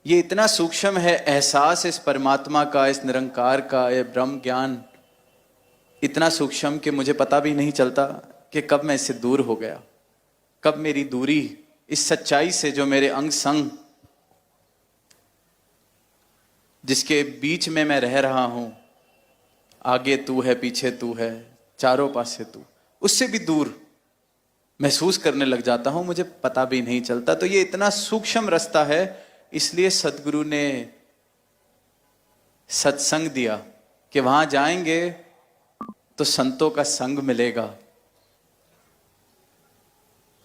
ये इतना सूक्ष्म है एहसास इस परमात्मा का, इस निरंकार का, ये ब्रह्म ज्ञान इतना सूक्ष्म कि मुझे पता भी नहीं चलता कि कब मैं इससे दूर हो गया, कब मेरी दूरी इस सच्चाई से जो मेरे अंग संग, जिसके बीच में मैं रह रहा हूं, आगे तू है, पीछे तू है, चारों पासे तू, उससे भी दूर महसूस करने लग जाता हूं, मुझे पता भी नहीं चलता। तो ये इतना सूक्ष्म रास्ता है, इसलिए सदगुरु ने सत्संग दिया कि वहां जाएंगे तो संतों का संग मिलेगा।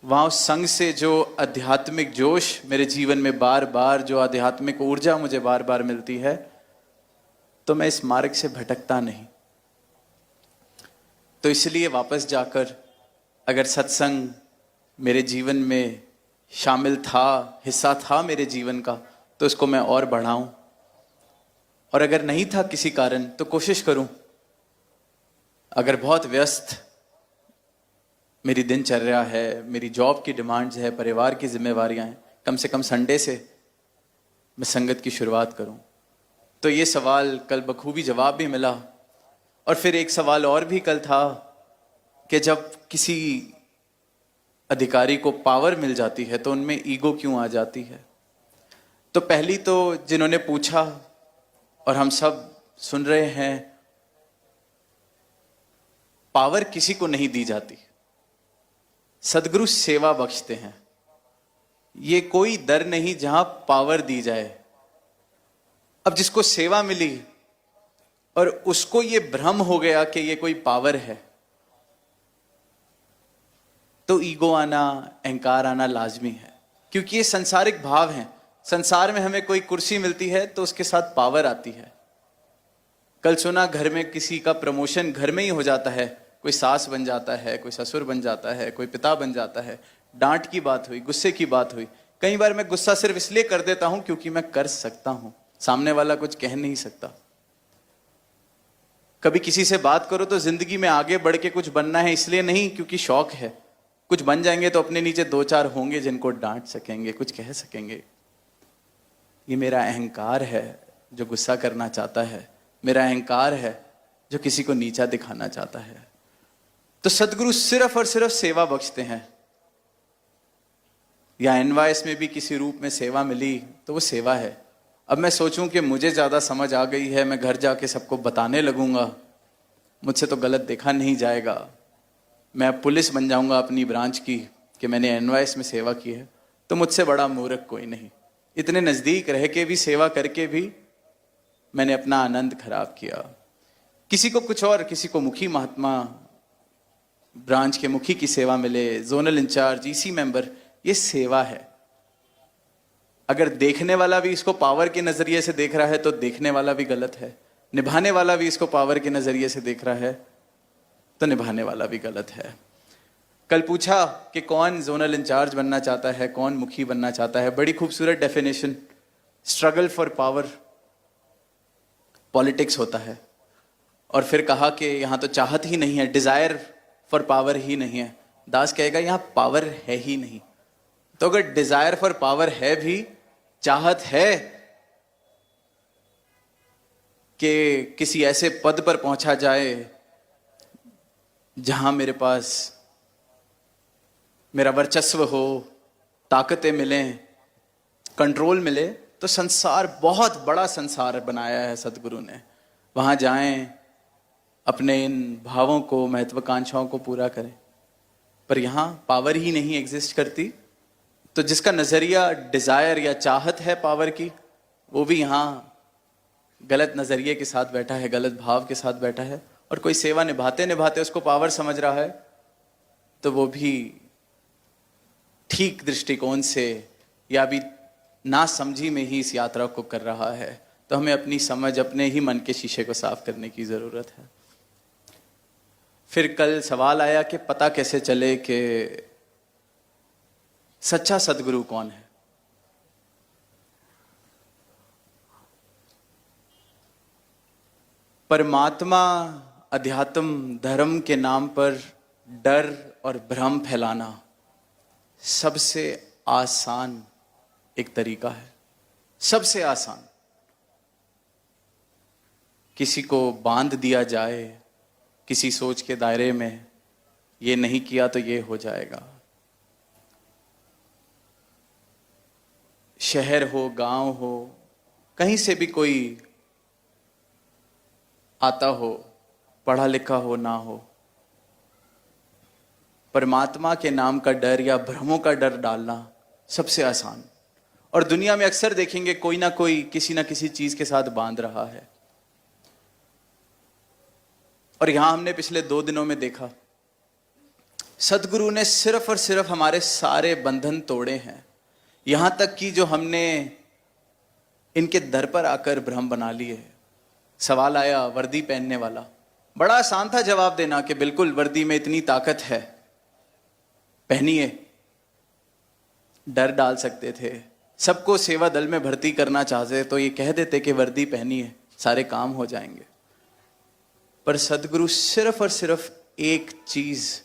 वहां उस संग से जो आध्यात्मिक जोश मेरे जीवन में बार बार, जो आध्यात्मिक ऊर्जा मुझे बार बार मिलती है, तो मैं इस मार्ग से भटकता नहीं। तो इसलिए वापस जाकर अगर सत्संग मेरे जीवन में शामिल था, हिस्सा था मेरे जीवन का, तो इसको मैं और बढ़ाऊं, और अगर नहीं था किसी कारण तो कोशिश करूं, अगर बहुत व्यस्त मेरी दिनचर्या है, मेरी जॉब की डिमांड्स है, परिवार की जिम्मेवारियां हैं, कम से कम संडे से मैं संगत की शुरुआत करूं। तो ये सवाल कल बखूबी जवाब भी मिला। और फिर एक सवाल और भी कल था कि जब किसी अधिकारी को पावर मिल जाती है तो उनमें ईगो क्यों आ जाती है। तो पहली तो जिन्होंने पूछा और हम सब सुन रहे हैं, पावर किसी को नहीं दी जाती, सदगुरु सेवा बख्शते हैं। ये कोई दर नहीं जहां पावर दी जाए। अब जिसको सेवा मिली और उसको ये भ्रम हो गया कि ये कोई पावर है, तो ईगो आना, अहंकार आना लाजमी है, क्योंकि ये संसारिक भाव हैं। संसार में हमें कोई कुर्सी मिलती है तो उसके साथ पावर आती है। कल सुना घर में किसी का प्रमोशन घर में ही हो जाता है, कोई सास बन जाता है, कोई ससुर बन जाता है, कोई पिता बन जाता है। डांट की बात हुई, गुस्से की बात हुई। कई बार मैं गुस्सा सिर्फ इसलिए कर देता हूं क्योंकि मैं कर सकता हूं, सामने वाला कुछ कह नहीं सकता। कभी किसी से बात करो तो जिंदगी में आगे बढ़ के कुछ बनना है, इसलिए नहीं क्योंकि शौक है। कुछ बन जाएंगे तो अपने नीचे दो चार होंगे जिनको डांट सकेंगे, कुछ कह सकेंगे। ये मेरा अहंकार है जो गुस्सा करना चाहता है, मेरा अहंकार है जो किसी को नीचा दिखाना चाहता है। तो सदगुरु सिर्फ और सिर्फ सेवा बख्शते हैं। या एनवाइस में भी किसी रूप में सेवा मिली तो वो सेवा है। अब मैं सोचूं कि मुझे ज्यादा समझ आ गई है, मैं घर जाके सबको बताने लगूंगा, मुझसे तो गलत देखा नहीं जाएगा, मैं पुलिस बन जाऊंगा अपनी ब्रांच की कि मैंने एनवाइस में सेवा की है, तो मुझसे बड़ा मूर्ख कोई नहीं। इतने नजदीक रह के भी, सेवा करके भी मैंने अपना आनंद खराब किया। किसी को कुछ और, किसी को मुखी महात्मा, ब्रांच के मुखी की सेवा मिले, जोनल इंचार्ज, ईसी मेंबर, ये सेवा है। अगर देखने वाला भी इसको पावर के नजरिए से देख रहा है तो देखने वाला भी गलत है, निभाने वाला भी इसको पावर के नजरिए से देख रहा है तो निभाने वाला भी गलत है। कल पूछा कि कौन जोनल इंचार्ज बनना चाहता है, कौन मुखी बनना चाहता है। बड़ी खूबसूरत definition, struggle for power politics होता है। और फिर कहा कि यहां तो चाहत ही नहीं है, डिजायर फॉर पावर ही नहीं है। दास कहेगा यहां पावर है ही नहीं। तो अगर डिजायर फॉर पावर है भी, चाहत है कि किसी ऐसे पद पर पहुंचा जाए जहां मेरे पास मेरा वर्चस्व हो, ताकतें मिलें, कंट्रोल मिले, तो संसार, बहुत बड़ा संसार बनाया है सदगुरु ने। वहां जाएं, अपने इन भावों को, महत्वाकांक्षाओं को पूरा करें। पर यहां पावर ही नहीं एग्जिस्ट करती, तो जिसका नजरिया डिजायर या चाहत है पावर की, वो भी यहां गलत नजरिए के साथ बैठा है, गलत भाव के साथ बैठा है। और कोई सेवा निभाते निभाते उसको पावर समझ रहा है, तो वो भी ठीक दृष्टिकोण से या भी ना समझी में ही इस यात्रा को कर रहा है। तो हमें अपनी समझ, अपने ही मन के शीशे को साफ करने की जरूरत है। फिर कल सवाल आया कि पता कैसे चले कि सच्चा सदगुरु कौन है। परमात्मा, अध्यात्म, धर्म के नाम पर डर और भ्रम फैलाना सबसे आसान एक तरीका है। सबसे आसान। किसी को बांध दिया जाए किसी सोच के दायरे में, ये नहीं किया तो ये हो जाएगा। शहर हो, गांव हो, कहीं से भी कोई आता हो, पढ़ा लिखा हो ना हो, परमात्मा के नाम का डर या भ्रमों का डर डालना सबसे आसान। और दुनिया में अक्सर देखेंगे कोई ना कोई किसी ना किसी चीज के साथ बांध रहा है। और यहां हमने पिछले 2 दिनों में देखा, सदगुरु ने सिर्फ और सिर्फ हमारे सारे बंधन तोड़े हैं। यहां तक कि जो हमने इनके दर पर आकर भ्रम बना लिए। सवाल आया वर्दी पहनने वाला, बड़ा आसान था जवाब देना कि बिल्कुल वर्दी में इतनी ताकत है, पहनिए। डर डाल सकते थे। सबको सेवा दल में भर्ती करना चाहते तो ये कह देते कि वर्दी पहनिए, सारे काम हो जाएंगे। पर सदगुरु सिर्फ और सिर्फ एक चीज,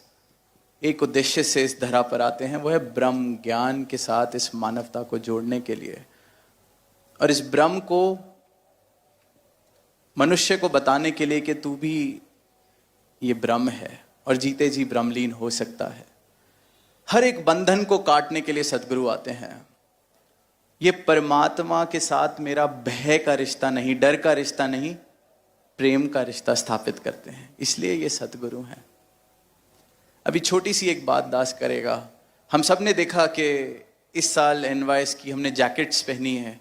एक उद्देश्य से इस धरा पर आते हैं, वो है ब्रह्म ज्ञान के साथ इस मानवता को जोड़ने के लिए। और इस ब्रह्म को मनुष्य को बताने के लिए कि तू भी ये ब्रह्म है और जीते जी ब्रह्मलीन हो सकता है। हर एक बंधन को काटने के लिए सदगुरु आते हैं। ये परमात्मा के साथ मेरा भय का रिश्ता नहीं, डर का रिश्ता नहीं, प्रेम का रिश्ता स्थापित करते हैं। इसलिए ये सदगुरु हैं। अभी छोटी सी एक बात दास करेगा। हम सब ने देखा कि इस साल एनवाइस की हमने जैकेट्स पहनी है,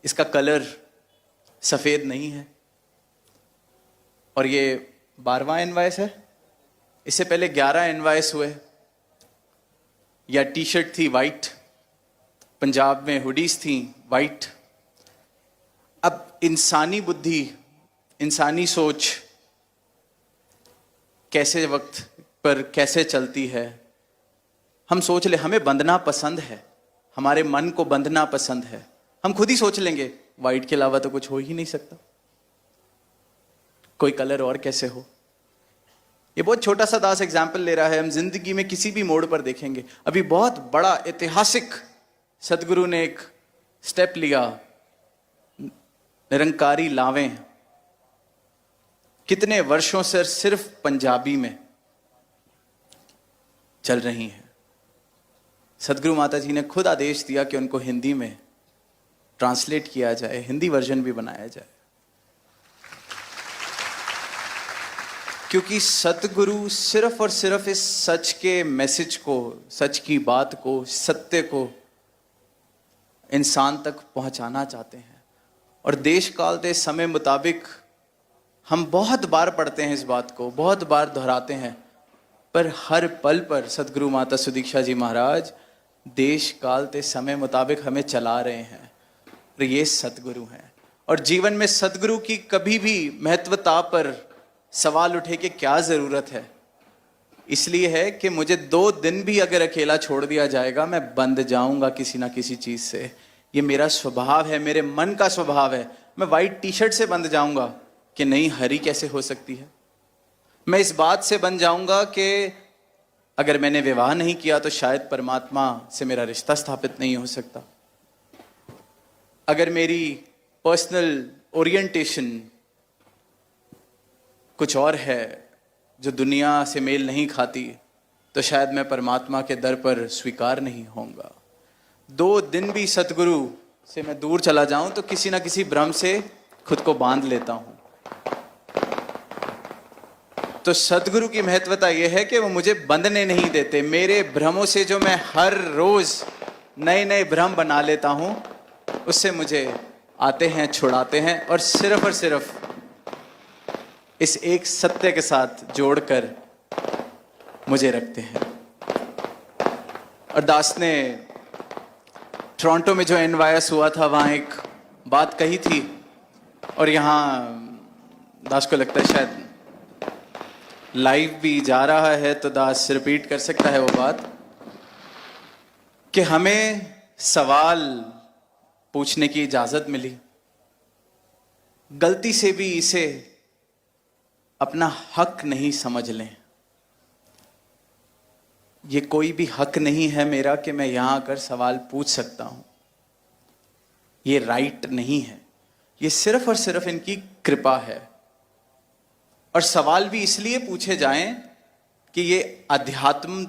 इसका कलर सफेद नहीं है। और ये 12वां एनवाइस है। इससे पहले 11 एनवाइस हुए। या टी शर्ट थी वाइट, पंजाब में हुडीज थी वाइट। अब इंसानी बुद्धि, इंसानी सोच कैसे वक्त पर कैसे चलती है, हम सोच ले हमें बंधना पसंद है, हमारे मन को बंधना पसंद है। हम खुद ही सोच लेंगे वाइट के अलावा तो कुछ हो ही नहीं सकता, कोई कलर और कैसे हो। ये बहुत छोटा सा दास एग्जाम्पल ले रहा है। हम जिंदगी में किसी भी मोड़ पर देखेंगे। अभी बहुत बड़ा ऐतिहासिक सदगुरु ने एक स्टेप लिया, निरंकारी लावें। कितने वर्षों से सिर्फ पंजाबी में चल रही हैं। सदगुरु माता जी ने खुद आदेश दिया कि उनको हिंदी में ट्रांसलेट किया जाए, हिंदी वर्जन भी बनाया जाए। क्योंकि सतगुरु सिर्फ और सिर्फ इस सच के मैसेज को, सच की बात को, सत्य को इंसान तक पहुंचाना चाहते हैं। और देश काल के समय मुताबिक हम बहुत बार पढ़ते हैं इस बात को, बहुत बार दोहराते हैं, पर हर पल पर सदगुरु माता सुदीक्षा जी महाराज देश काल के समय मुताबिक हमें चला रहे हैं। और ये सतगुरु हैं। और जीवन में सतगुरु की कभी भी महत्वता पर सवाल उठे कि क्या जरूरत है, इसलिए है कि मुझे 2 दिन भी अगर अकेला छोड़ दिया जाएगा, मैं बंध जाऊंगा किसी ना किसी चीज से। ये मेरा स्वभाव है, मेरे मन का स्वभाव है। मैं वाइट टी शर्ट से बंध जाऊंगा कि नहीं, हरी कैसे हो सकती है। मैं इस बात से बन जाऊंगा कि अगर मैंने विवाह नहीं किया तो शायद परमात्मा से मेरा रिश्ता स्थापित नहीं हो सकता। अगर मेरी पर्सनल ओरिएंटेशन कुछ और है जो दुनिया से मेल नहीं खाती, तो शायद मैं परमात्मा के दर पर स्वीकार नहीं होऊंगा। 2 दिन भी सतगुरु से मैं दूर चला जाऊं तो किसी ना किसी भ्रम से खुद को बांध लेता हूं। तो सतगुरु की महत्वता यह है कि वो मुझे बंधने नहीं देते। मेरे भ्रमों से जो मैं हर रोज नए नए भ्रम बना लेता हूं, उससे मुझे आते हैं, छुड़ाते हैं और सिर्फ इस एक सत्य के साथ जोड़कर मुझे रखते हैं। और दास ने टोरंटो में जो एनवायस हुआ था वहां एक बात कही थी, और यहां दास को लगता है शायद लाइव भी जा रहा है तो दास रिपीट कर सकता है वो बात, कि हमें सवाल पूछने की इजाजत मिली। गलती से भी इसे अपना हक नहीं समझ लें। ये कोई भी हक नहीं है मेरा कि मैं यहां आकर सवाल पूछ सकता हूं। ये राइट नहीं है, ये सिर्फ और सिर्फ इनकी कृपा है। और सवाल भी इसलिए पूछे जाएं कि ये अध्यात्म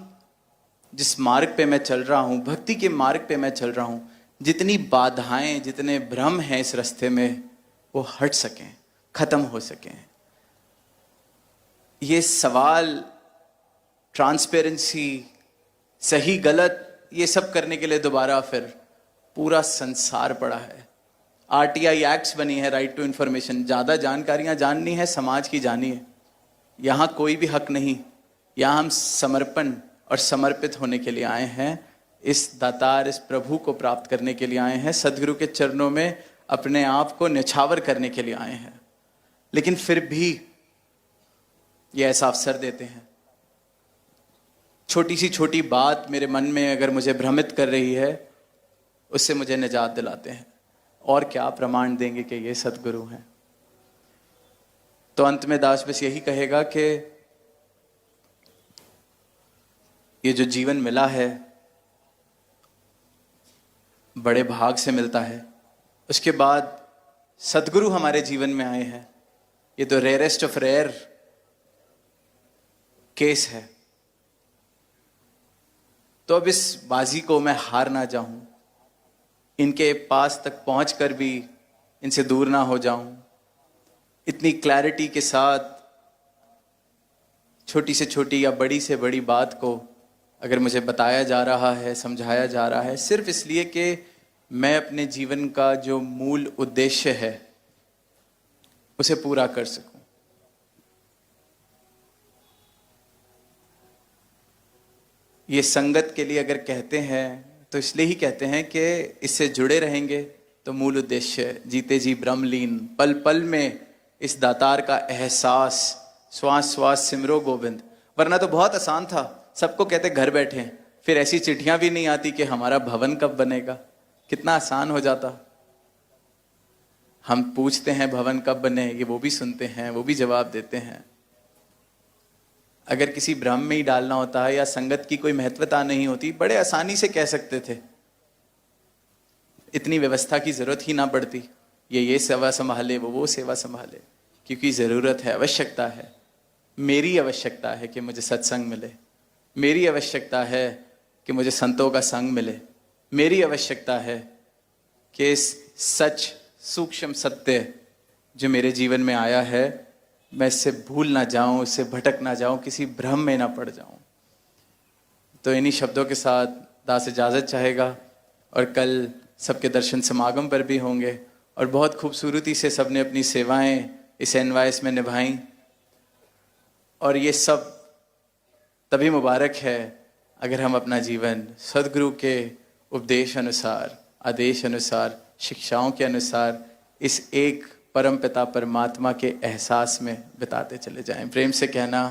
जिस मार्ग पे मैं चल रहा हूं, भक्ति के मार्ग पे मैं चल रहा हूं, जितनी बाधाएं, जितने भ्रम हैं इस रास्ते में, वो हट सकें, खत्म हो सकें। ये सवाल ट्रांसपेरेंसी, सही गलत, ये सब करने के लिए दोबारा फिर पूरा संसार पड़ा है। आरटीआई एक्ट्स बनी है, राइट टू इंफॉर्मेशन। ज़्यादा जानकारियां जाननी है, समाज की जानी है। यहाँ कोई भी हक नहीं, यहाँ हम समर्पण और समर्पित होने के लिए आए हैं, इस दातार, इस प्रभु को प्राप्त करने के लिए आए हैं, सदगुरु के चरणों में अपने आप को न्यौछावर करने के लिए आए हैं। लेकिन फिर भी ये ऐसा अवसर देते हैं, छोटी सी छोटी बात मेरे मन में अगर मुझे भ्रमित कर रही है, उससे मुझे निजात दिलाते हैं। और क्या प्रमाण देंगे कि ये सदगुरु हैं। तो अंत में दास बस यही कहेगा कि ये जो जीवन मिला है बड़े भाग से मिलता है। उसके बाद सदगुरु हमारे जीवन में आए हैं, ये तो रेयरेस्ट ऑफ रेयर केस है। तो अब इस बाजी को मैं हार ना जाऊं, इनके पास तक पहुंचकर भी इनसे दूर ना हो जाऊं। इतनी क्लैरिटी के साथ छोटी से छोटी या बड़ी से बड़ी बात को अगर मुझे बताया जा रहा है, समझाया जा रहा है, सिर्फ इसलिए कि मैं अपने जीवन का जो मूल उद्देश्य है उसे पूरा कर सकूं। ये संगत के लिए अगर कहते हैं तो इसलिए ही कहते हैं कि इससे जुड़े रहेंगे तो मूल उद्देश्य जीते जी ब्रह्मलीन, पल पल में इस दातार का एहसास, श्वास श्वास सिमरो गोविंद। वरना तो बहुत आसान था, सबको कहते घर बैठे, फिर ऐसी चिट्ठियां भी नहीं आती कि हमारा भवन कब बनेगा। कितना आसान हो जाता। हम पूछते हैं भवन कब बने, ये वो भी सुनते हैं, वो भी जवाब देते हैं। अगर किसी भ्रम में ही डालना होता है या संगत की कोई महत्वता नहीं होती, बड़े आसानी से कह सकते थे, इतनी व्यवस्था की जरूरत ही ना पड़ती। ये सेवा संभाले, वो सेवा संभाले, क्योंकि जरूरत है, आवश्यकता है। मेरी आवश्यकता है कि मुझे सत्संग मिले, मेरी आवश्यकता है कि मुझे संतों का संग मिले, मेरी आवश्यकता है कि इस सच सूक्ष्म सत्य जो मेरे जीवन में आया है, मैं इससे भूल ना जाऊं, इससे भटक ना जाऊं, किसी भ्रम में ना पड़ जाऊं। तो इन्हीं शब्दों के साथ दास इजाज़त चाहेगा और कल सबके दर्शन समागम पर भी होंगे। और बहुत खूबसूरती से सबने अपनी सेवाएं इस एनवाइस में निभाई। और ये सब तभी मुबारक है अगर हम अपना जीवन सदगुरु के उपदेश अनुसार, आदेश अनुसार, शिक्षाओं के अनुसार इस एक परम पिता परमात्मा के एहसास में बिताते चले जाएं। प्रेम से कहना